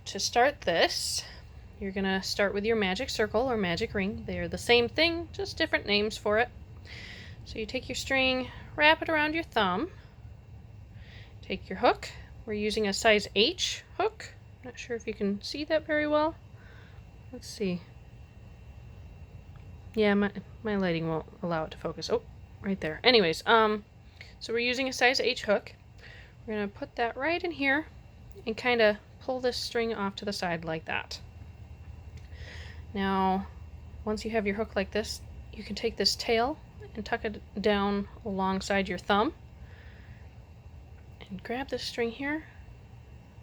to start this, you're going to start with your magic circle or magic ring. They're the same thing, just different names for it. So you take your string, wrap it around your thumb, take your hook. We're using a size H hook. Not sure if you can see that very well. Let's see. Yeah, my lighting won't allow it to focus. Oh, right there. Anyways, so we're using a size H hook. We're going to put that right in here and kind of pull this string off to the side like that. Now, once you have your hook like this, you can take this tail and tuck it down alongside your thumb and grab this string here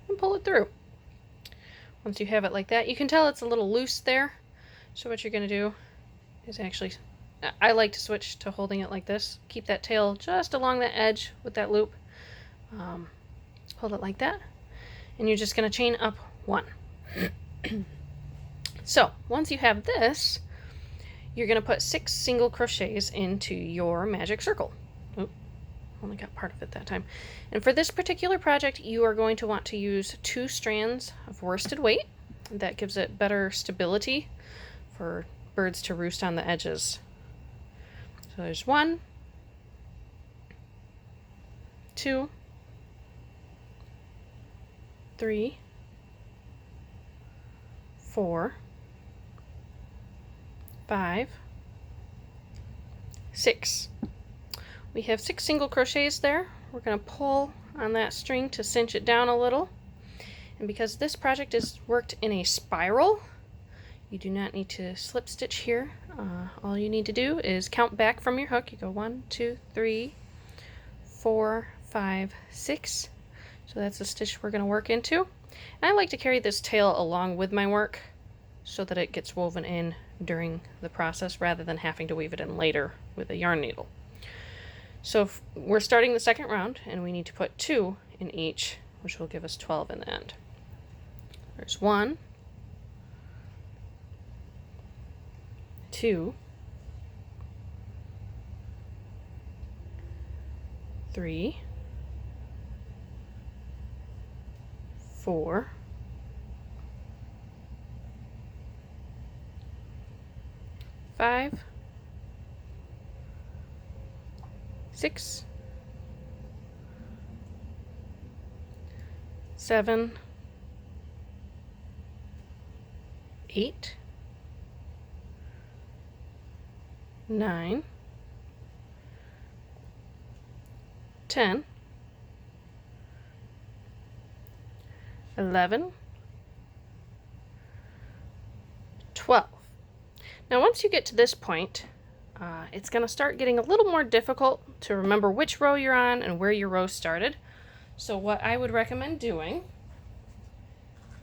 and pull it through. Once you have it like that, you can tell it's a little loose there. So what you're going to do is actually, I like to switch to holding it like this. Keep that tail just along the edge with that loop. Hold it like that. And you're just going to chain up 1. So once you have this, you're going to put 6 single crochets into your magic circle. Oop, only got part of it that time. And for this particular project, you are going to want to use 2 strands of worsted weight. That gives it better stability for birds to roost on the edges. So there's 1, 2, 3, 4, 5, 6. We have 6 single crochets there. We're going to pull on that string to cinch it down a little. And because this project is worked in a spiral, you do not need to slip stitch here. All you need to do is count back from your hook. You go 1, 2, 3, 4, 5, 6. So that's the stitch we're going to work into. And I like to carry this tail along with my work so that it gets woven in during the process rather than having to weave it in later with a yarn needle. So we're starting the second round and we need to put 2 in each, which will give us 12 in the end. There's 1, 2, 3, 4, 5, 6, 7, 8, 9, 10, 11, 12. Now once you get to this point, it's going to start getting a little more difficult to remember which row you're on and where your row started. So what I would recommend doing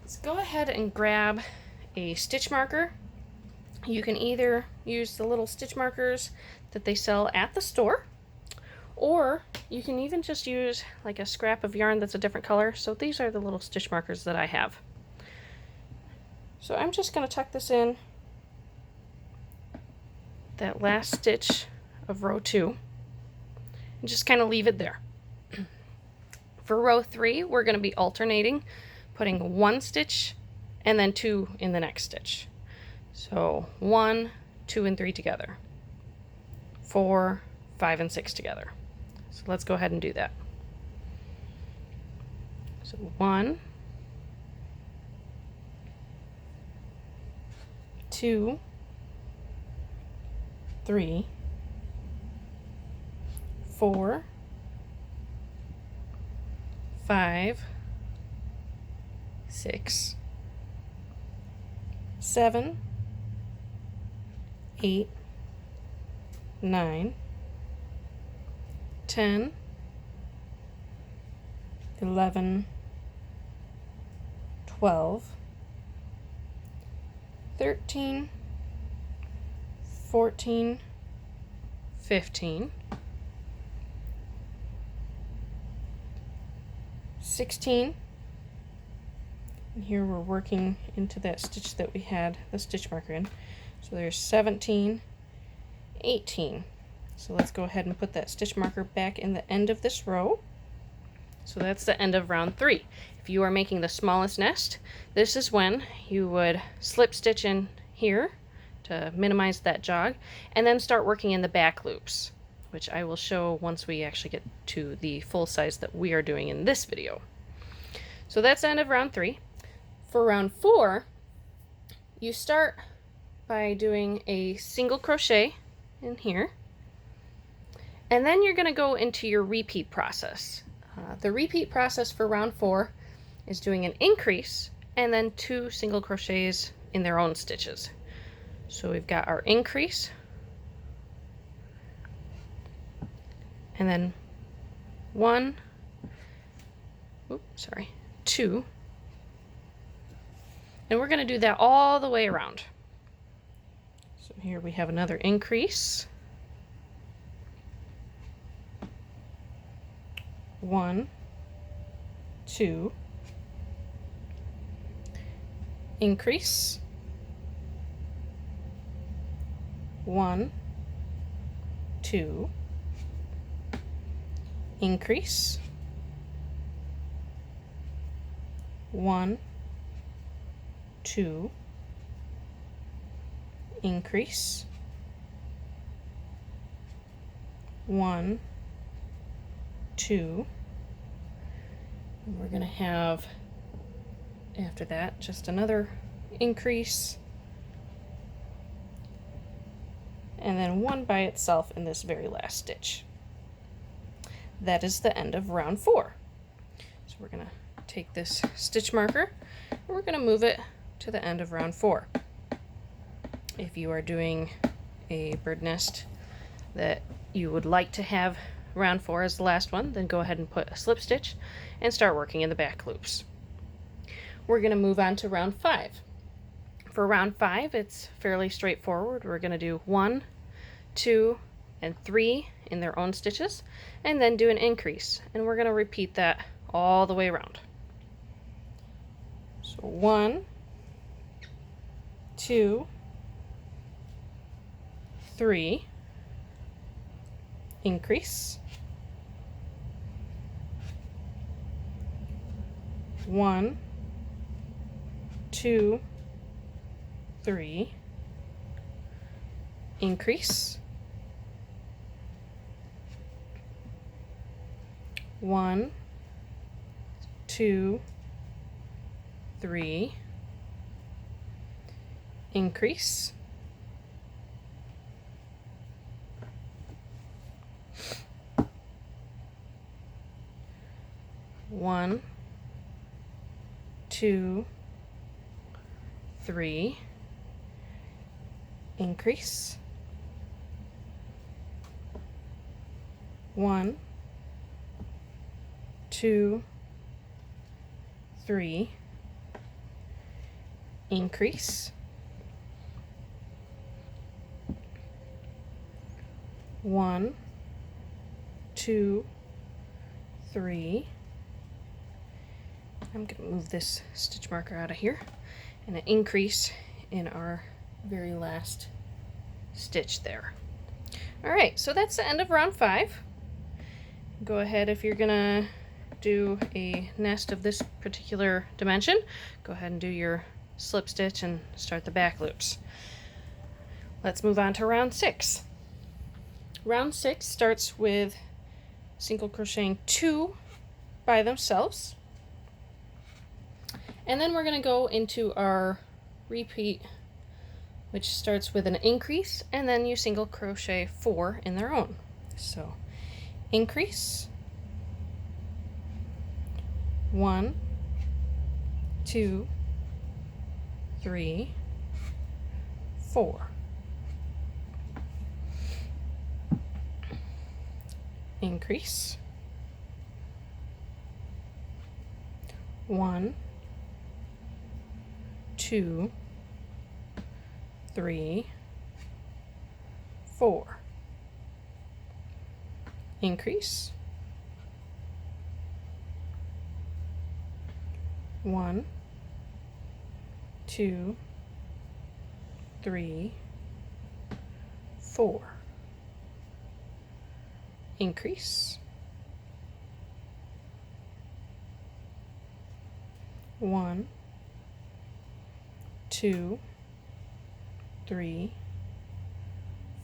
is go ahead and grab a stitch marker. You can either use the little stitch markers that they sell at the store, or you can even just use like a scrap of yarn that's a different color. So these are the little stitch markers that I have. So I'm just going to tuck this in that last stitch of row 2 and just kind of leave it there. For row 3, we're going to be alternating, putting 1 stitch and then 2 in the next stitch. So 1, 2, and 3 together. 4, 5, and 6 together. So let's go ahead and do that. So 1, 2, 3, 4, 5, 6, 7, 8, 9, 10, 11, 12, 13, 14, 15, 16, and here we're working into that stitch that we had the stitch marker in. So there's 17, 18. So let's go ahead and put that stitch marker back in the end of this row. So that's the end of round 3. If you are making the smallest nest, this is when you would slip stitch in here to minimize that jog, and then start working in the back loops, which I will show once we actually get to the full size that we are doing in this video. So that's the end of round 3. For round 4, you start by doing a single crochet in here, and then you're going to go into your repeat process. The repeat process for round 4 is doing an increase and then 2 single crochets in their own stitches. So we've got our increase, and then 1, 2, and we're going to do that all the way around. So here we have another increase, 1, 2, increase, 1, 2, increase, 1, 2, increase, 1, 2, and we're going to have after that just another increase, and then 1 by itself in this very last stitch. That is the end of round 4. So we're going to take this stitch marker and we're going to move it to the end of round 4. If you are doing a bird nest that you would like to have round 4 as the last one, then go ahead and put a slip stitch and start working in the back loops. We're going to move on to round 5. For round 5, it's fairly straightforward. We're going to do 1, 2, and 3 in their own stitches, and then do an increase. And we're going to repeat that all the way around. So 1, 2, 3, increase, 1, 2, 3, increase, 1, 2, 3, increase, 1, 2, 3, increase, 1, 2, 3, increase, 1, 2, 3. I'm going to move this stitch marker out of here, and an increase in our very last stitch there. Alright, so that's the end of round 5. Go ahead, if you're going to do a nest of this particular dimension, go ahead and do your slip stitch and start the back loops. Let's move on to round 6. Round 6 starts with single crocheting 2 by themselves, and then we're going to go into our repeat, which starts with an increase, and then you single crochet 4 in their own. So increase, 1, 2, 3, 4. Increase, 1, 2, 3, 4. Increase, 1, 2, 3, 4. Increase, 1, 2, 3,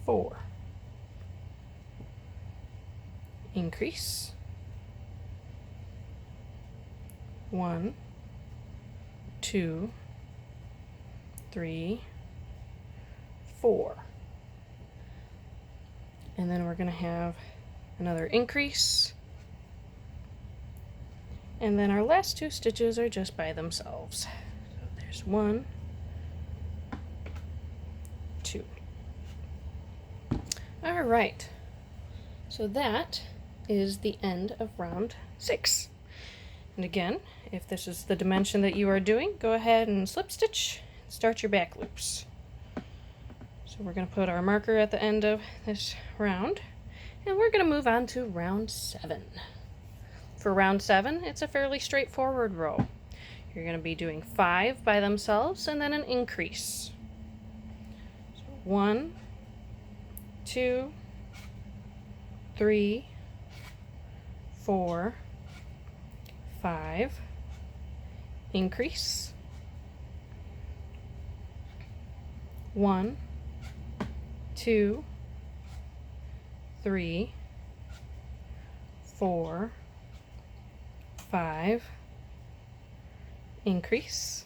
4. Increase. 1, 2, 3, 4. And then we're going to have another increase. And then our last 2 stitches are just by themselves. So there's 1, 2. All right. So that is the end of round 6. And again, if this is the dimension that you are doing, go ahead and slip stitch and start your back loops. So we're going to put our marker at the end of this round, and we're going to move on to round 7. For round 7, it's a fairly straightforward row. You're going to be doing 5 by themselves and then an increase. So 1, 2, 3, 4, 5, increase, 1, 2, 3, 4, 5, increase.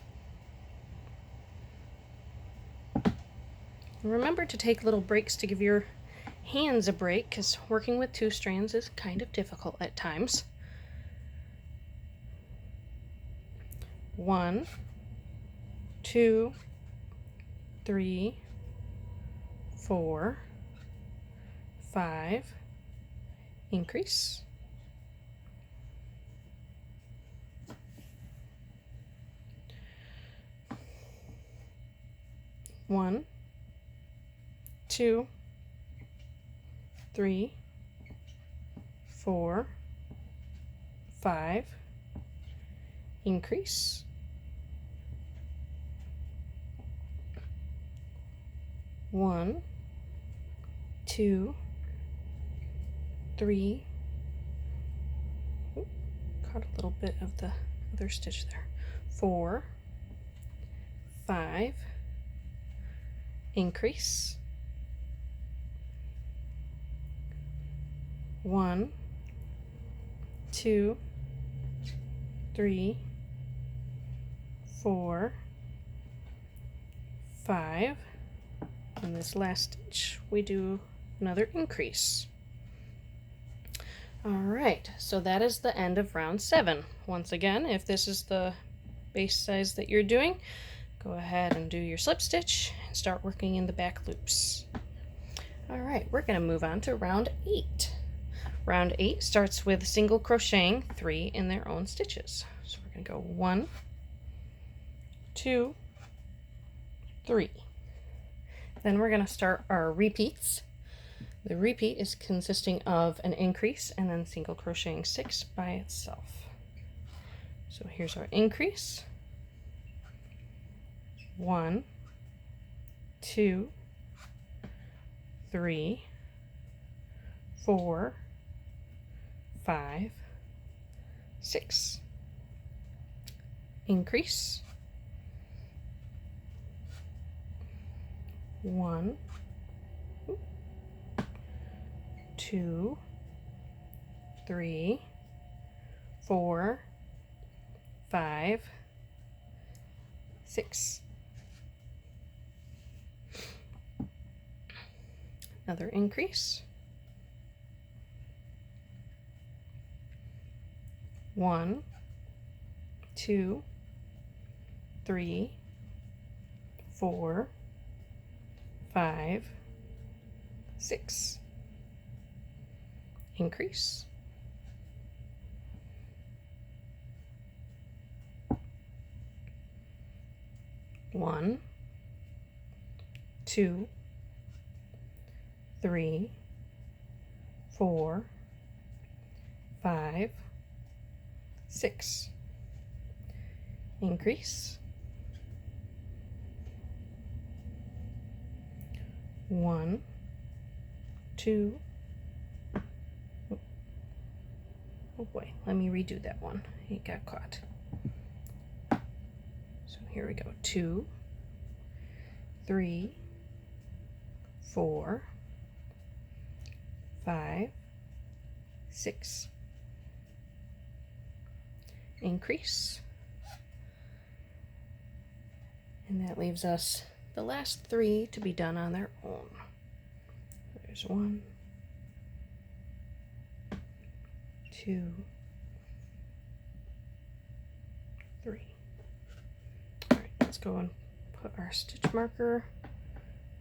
Remember to take little breaks to give your hands a break, because working with 2 strands is kind of difficult at times. 1, 2, 3, 4, 5, increase. 1, 2, 3, 4, 5, increase. 1, 2, 3, caught a little bit of the other stitch there. 4, 5, increase. 1, 2, 3, 4, 5. In this last stitch, we do another increase. All right, so that is the end of round 7. Once again, if this is the base size that you're doing, go ahead and do your slip stitch and start working in the back loops. All right, we're going to move on to round 8. Round 8 starts with single crocheting 3 in their own stitches. So we're going to go 1, 2, 3. Then we're going to start our repeats. The repeat is consisting of an increase and then single crocheting 6 by itself. So here's our increase. 1, 2, 3, 4, 5, 6. Increase. 1, 2, 3, 4, 5, 6. Another increase. 1, 2, 3, 4, 5, 6. Increase. 1, 2, 3, 4, 5, 6. Increase. 1, 2. Oh boy, let me redo that one. It got caught. here we go, 2, 3, 4, 5, 6, increase, and that leaves us the last 3 to be done on their own. There's 1, 2, 3. All right, let's go and put our stitch marker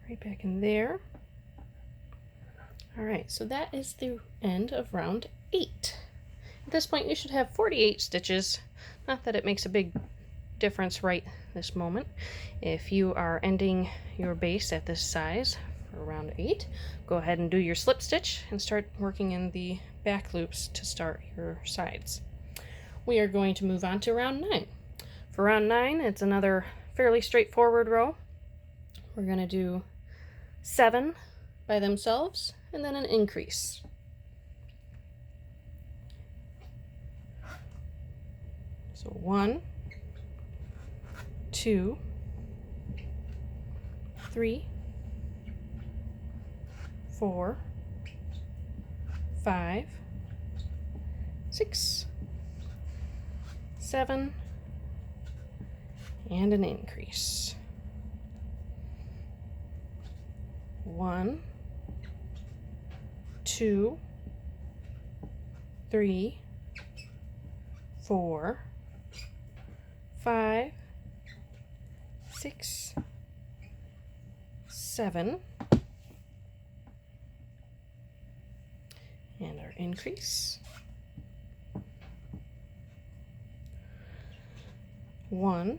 right back in there. All right, so that is the end of round 8. At this point, you should have 48 stitches. Not that it makes a big difference right this moment. If you are ending your base at this size for round 8, go ahead and do your slip stitch and start working in the back loops to start your sides. We are going to move on to round 9. For round 9, it's another fairly straightforward row. We're going to do 7 by themselves and then an increase. So 1, 2, 3, 4, 5, 6, 7, and an increase. 1, 2, 3, 4, 5, 6, 7, and our increase. 1,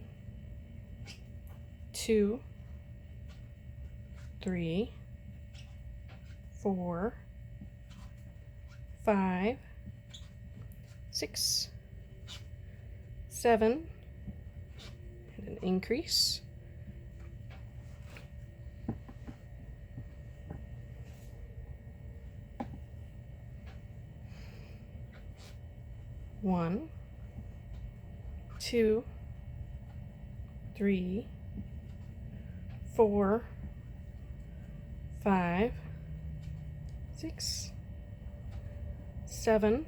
2, 3, 4, 5, 6, 7, and an increase. 1, 2, 3, 4, 5, 6, 7,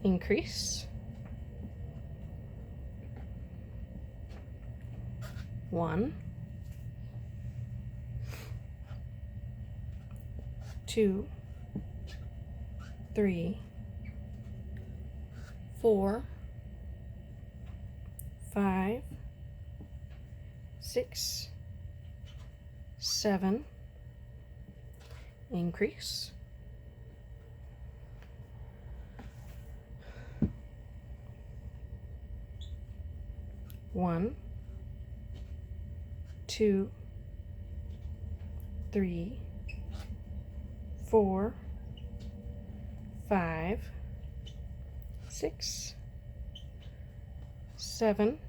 increase. 1, 2, 3, 4, 5, 6, 7, increase. 1, 2, 3, 4, 5, 6, 7,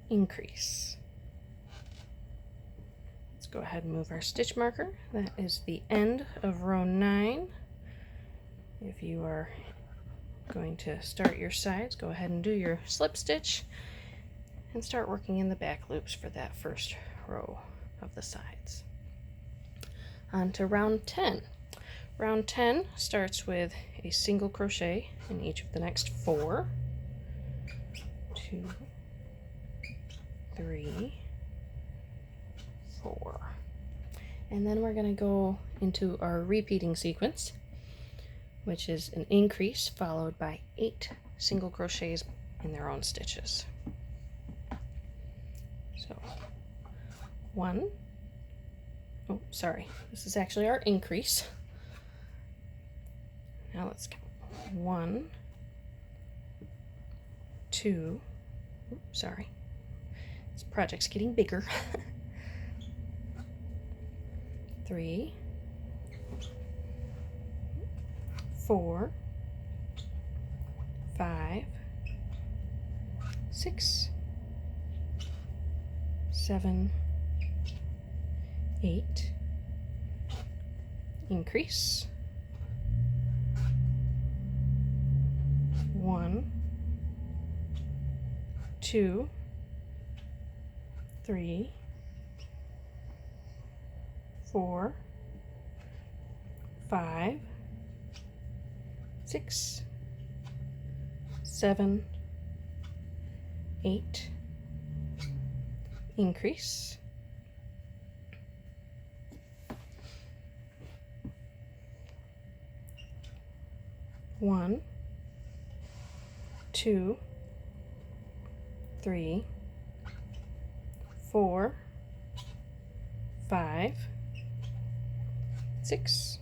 increase. Let's go ahead and move our stitch marker. That is the end of row 9. If you are going to start your sides, go ahead and do your slip stitch and start working in the back loops for that first row of the sides. On to round 10. Round 10 starts with a single crochet in each of the next 4. 2, 3, 4. And then we're going to go into our repeating sequence, which is an increase followed by 8 single crochets in their own stitches. So 1, oh sorry, this is actually our increase. Now let's count. 1, 2, oops, sorry, this project's getting bigger. 3, 4, 5, 6, 7, 8, increase. 1, 2, 3, 4, 5, 6, 7, 8, increase, 1, 2, 3, 4, 5, 6,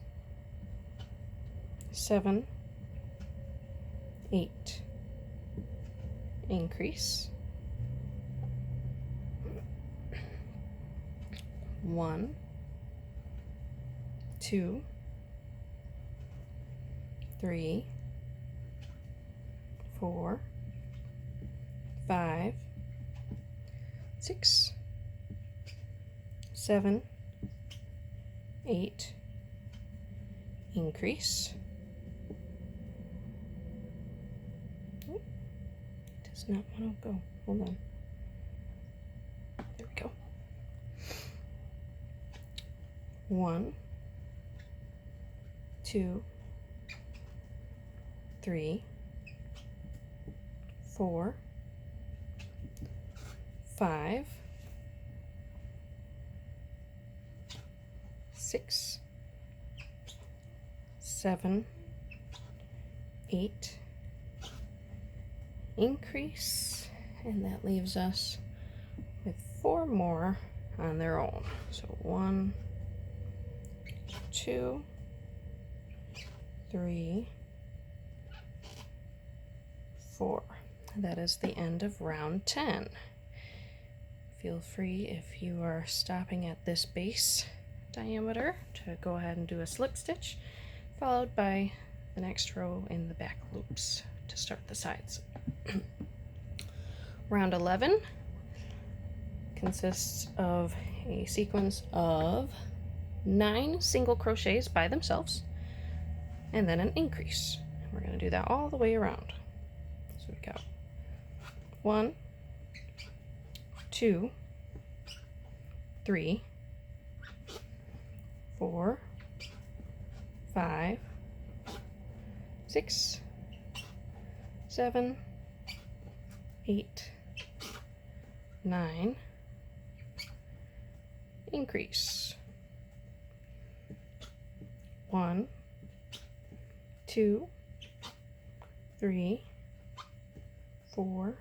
7, 8, increase, 1, 2, 3, 4, 5, 6, 7, 8, increase. Oh, does not want to go. Hold on. There we go. 1, 2, 3, 4, 5, 6, 7, 8, increase, and that leaves us with 4 more on their own. So 1, 2, 3, 4. That is the end of round 10. Feel free, if you are stopping at this base diameter, to go ahead and do a slip stitch, followed by the next row in the back loops to start the sides. Round 11 consists of a sequence of 9 single crochets by themselves and then an increase. We're going to do that all the way around. So we got 1, 2, 3, 4, 5, 6, 7, 8, 9, increase. 1, 2, 3, 4,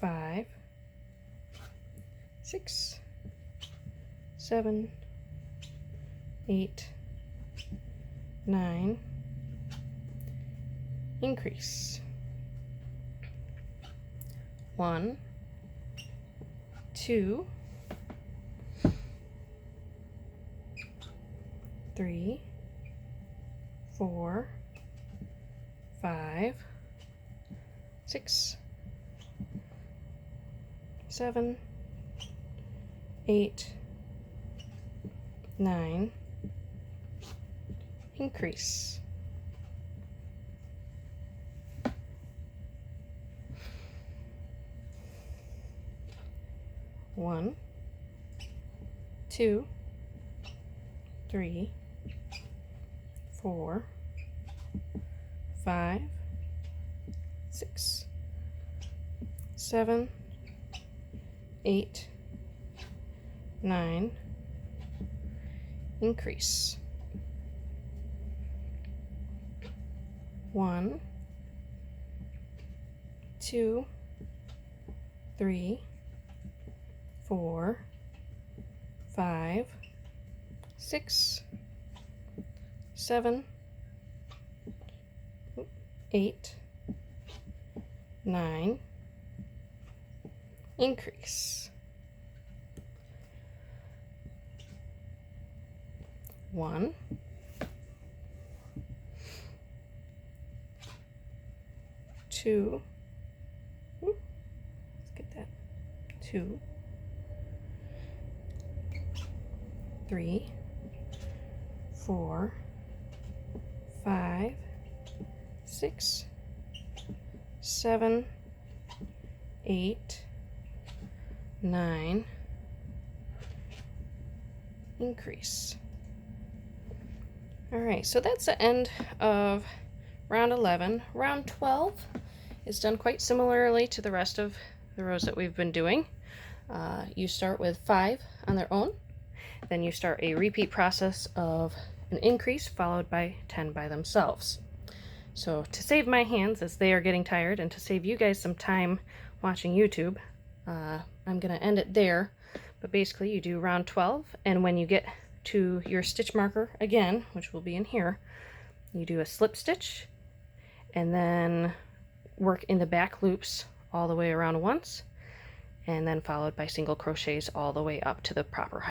5, 6, 7, 8, 9, increase. 1, 2, 3, 4, 5, 6, 7, 8, 9, increase. 1, 2, 3, 4, 5, 6, 7, 8, 9, increase. 1, 2, 3, 4, 5, 6, 7, 8, 9, increase. 1, 2, let's get that, 2, 3, 4, 5, 6, 7, 8, 9, increase. Alright, so that's the end of round 11. Round 12 is done quite similarly to the rest of the rows that we've been doing. You start with 5 on their own, then you start a repeat process of an increase followed by 10 by themselves. So to save my hands as they are getting tired and to save you guys some time watching YouTube, I'm going to end it there. But basically you do round 12, and when you get to your stitch marker again, which will be in here, you do a slip stitch and then work in the back loops all the way around once, and then followed by single crochets all the way up to the proper height.